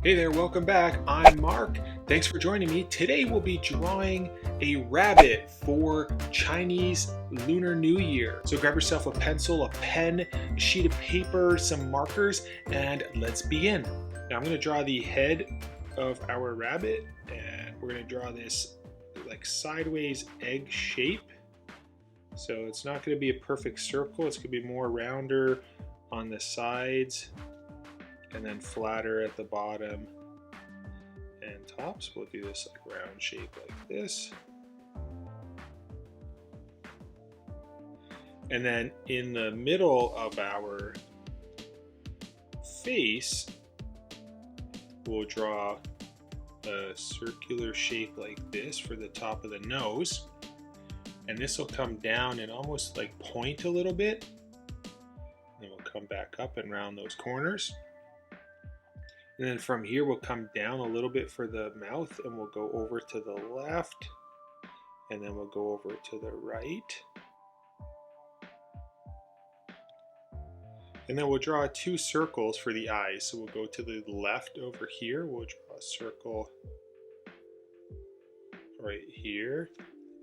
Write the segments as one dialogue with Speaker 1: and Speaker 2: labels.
Speaker 1: Hey there, welcome back. I'm Mark. Thanks for joining me. Today we'll be drawing a rabbit for Chinese Lunar New Year. So grab yourself a pencil, a pen, a sheet of paper, some markers, and let's begin. Now I'm going to draw the head of our rabbit, and we're going to draw this like sideways egg shape. So it's not going to be a perfect circle. It's going to be more rounder on the sides and then flatter at the bottom and tops. We'll do this like round shape like this. And then in the middle of our face, we'll draw a circular shape like this for the top of the nose. And this will come down and almost like point a little bit. Then we'll come back up and round those corners. And then from here, we'll come down a little bit for the mouth and we'll go over to the left and then we'll go over to the right. And then we'll draw two circles for the eyes. So we'll go to the left over here. We'll draw a circle right here.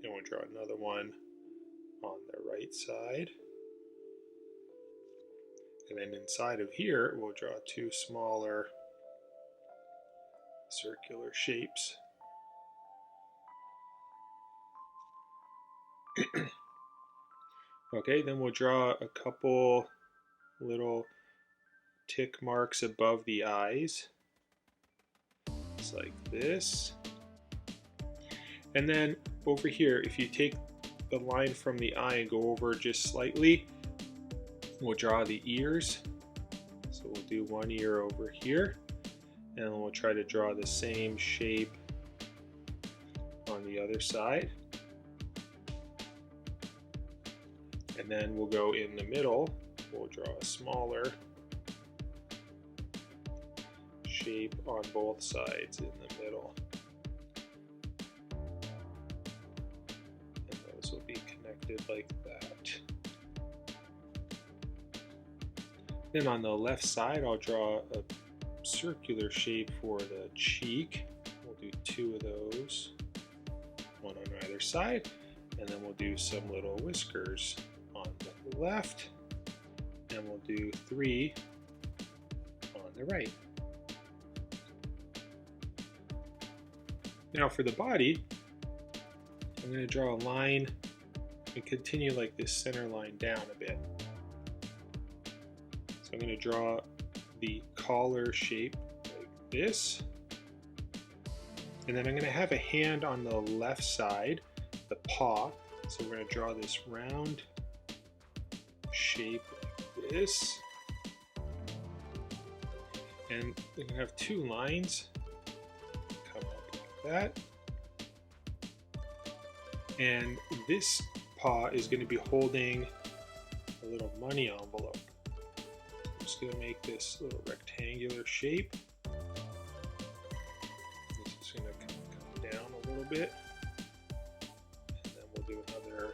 Speaker 1: And we'll draw another one on the right side. And then inside of here, we'll draw two smaller circular shapes. Okay, then we'll draw a couple little tick marks above the eyes. Just like this. And then over here, if you take the line from the eye and go over just slightly, we'll draw the ears. So we'll do one ear over here. And we'll try to draw the same shape on the other side. And then we'll go in the middle. We'll draw a smaller shape on both sides in the middle. And those will be connected like that. Then on the left side, I'll draw a circular shape for the cheek. We'll do two of those, one on either side, and then we'll do some little whiskers on the left, and we'll do three on the right. Now for the body, I'm going to draw a line and continue like this center line down a bit. So I'm going to draw the collar shape like this, and then I'm going to have a hand on the left side, the paw. So we're going to draw this round shape like this, and we're going to have two lines come up like that, and this paw is going to be holding a little money envelope. Just going to make this little rectangular shape. This is going to come down a little bit, and then we'll do another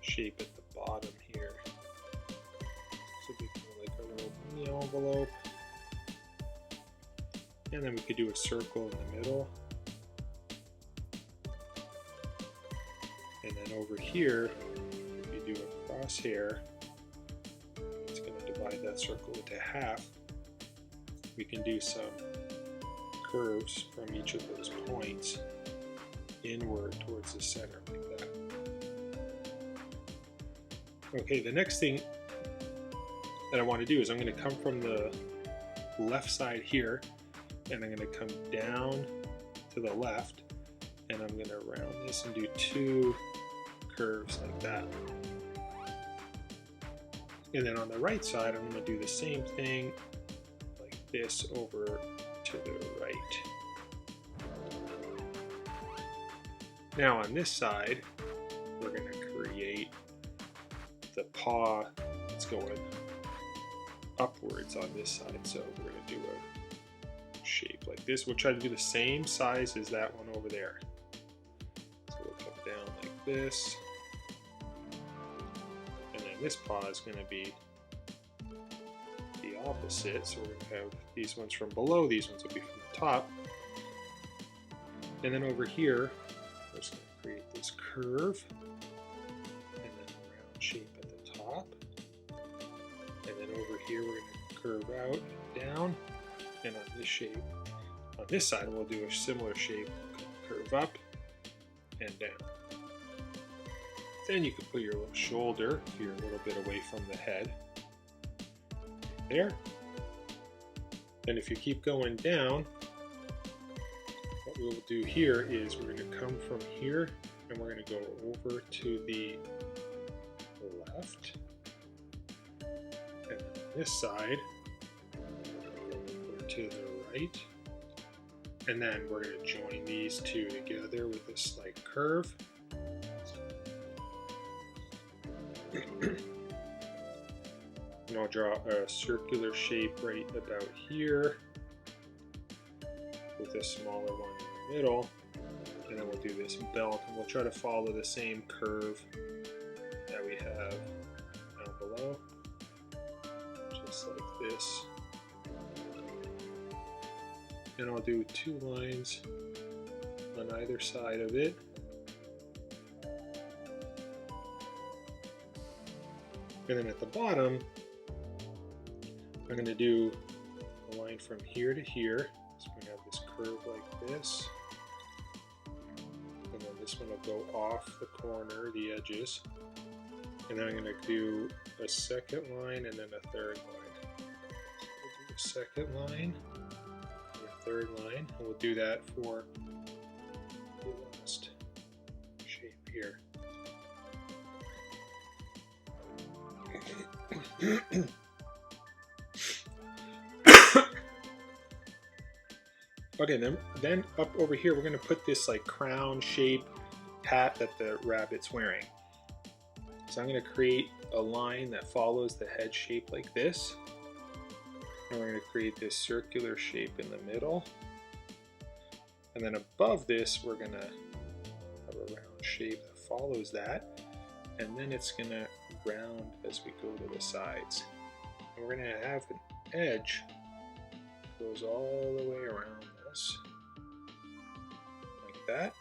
Speaker 1: shape at the bottom here. So we can like a little mini envelope, and then we could do a circle in the middle, and then over here, if you do a crosshair, divide that circle into half. We can do some curves from each of those points inward towards the center like that. Okay, the next thing that I want to do is I'm going to come from the left side here, and I'm going to come down to the left, and I'm going to round this and do two curves like that. And then on the right side, I'm going to do the same thing like this over to the right. Now on this side, we're going to create the paw that's going upwards on this side. So we're going to do a shape like this. We'll try to do the same size as that one over there. So we'll come down like this. And then this paw is going to be the opposite. So we're going to have these ones from below, these ones will be from the top. And then over here, we're just going to create this curve, and then a round shape at the top. And then over here, we're going to curve out, down, and on this shape, on this side, we'll do a similar shape, curve up and down. Then you can put your little shoulder here a little bit away from the head. There. Then if you keep going down, what we'll do here is we're going to come from here and we're going to go over to the left. And then this side, over to the right. And then we're going to join these two together with a slight curve. And I'll draw a circular shape right about here with a smaller one in the middle. And then we'll do this belt, and we'll try to follow the same curve that we have down below, just like this. And I'll do 2 lines on either side of it. And then at the bottom, I'm going to do a line from here to here. So we're going to have this curve like this. And then this one will go off the corner, the edges. And then I'm going to do a second line and then a third line. So we'll do a second line. Third line, and we'll do that for the last shape here. Okay, then up over here we're going to put this like crown shape hat that the rabbit's wearing. So I'm going to create a line that follows the head shape like this. And we're going to create this circular shape in the middle. And then above this, we're going to have a round shape that follows that. And then it's going to round as we go to the sides. And we're going to have an edge that goes all the way around this, like that.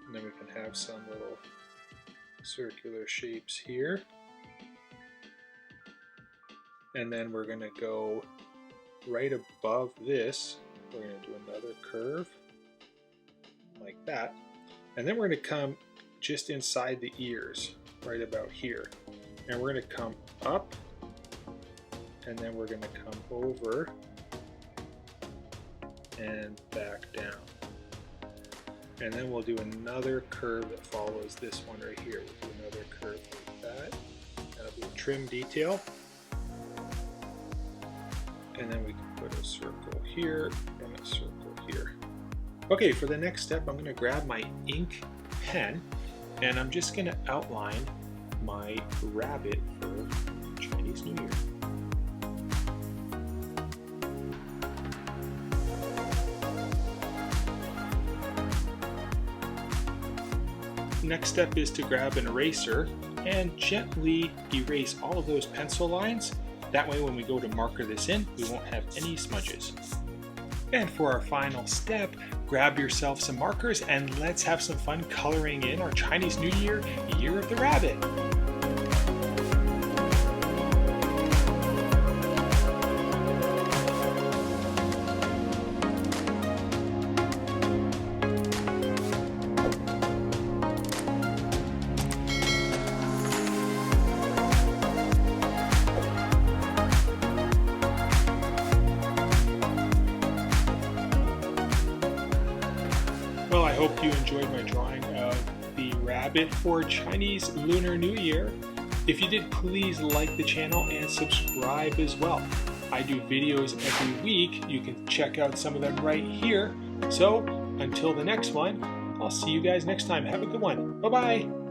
Speaker 1: And then we can have some little circular shapes here. And then we're going to go right above this, we're going to do another curve like that, and then we're going to come just inside the ears right about here, and we're going to come up, and then we're going to come over and back down, and then we'll do another curve that follows this one right here. We'll do another curve like that. That'll be a trim detail. And then we can put a circle here and a circle here. Okay, for the next step, I'm going to grab my ink pen and I'm just going to outline my rabbit for Chinese New Year. Next step is to grab an eraser and gently erase all of those pencil lines. That way when we go to marker this in, we won't have any smudges. And for our final step, grab yourself some markers and let's have some fun coloring in our Chinese New Year, Year of the Rabbit. Well, I hope you enjoyed my drawing of the rabbit for Chinese Lunar New Year. If you did, please like the channel and subscribe as well. I do videos every week. You can check out some of them right here. So until the next one, I'll see you guys next time. Have a good one. Bye-bye.